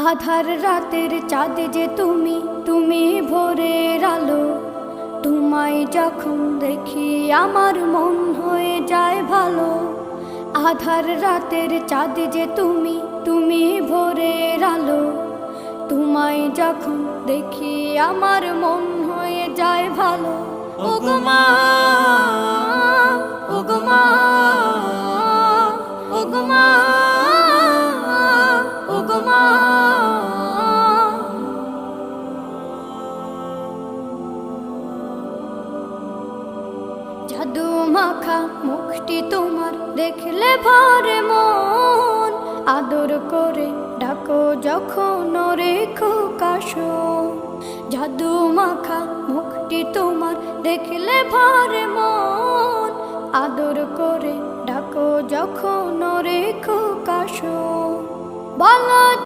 আধার রাতের চাঁদ যে তুমি, তুমি ভোরের আলো। তোমায় যখন দেখি আমার মন হয়ে যায় ভালো। আধার রাতের চাঁদ যে তুমি, তুমি ভোরের আলো। তোমায় যখন দেখি আমার মন হয়ে যায় ভালো। ওগো মা, ওগো মা, ওগো মা, ওগো মা। জাদু মাখা মুখটি তোমার দেখলে ভরে মন। আদর করে ডাকো যখন রেখো কাশন। জাদু মাখা মুখটি তোমার দেখলে ভরে মন। আদর করে ডাকো যখন রেখো কাশন। বলো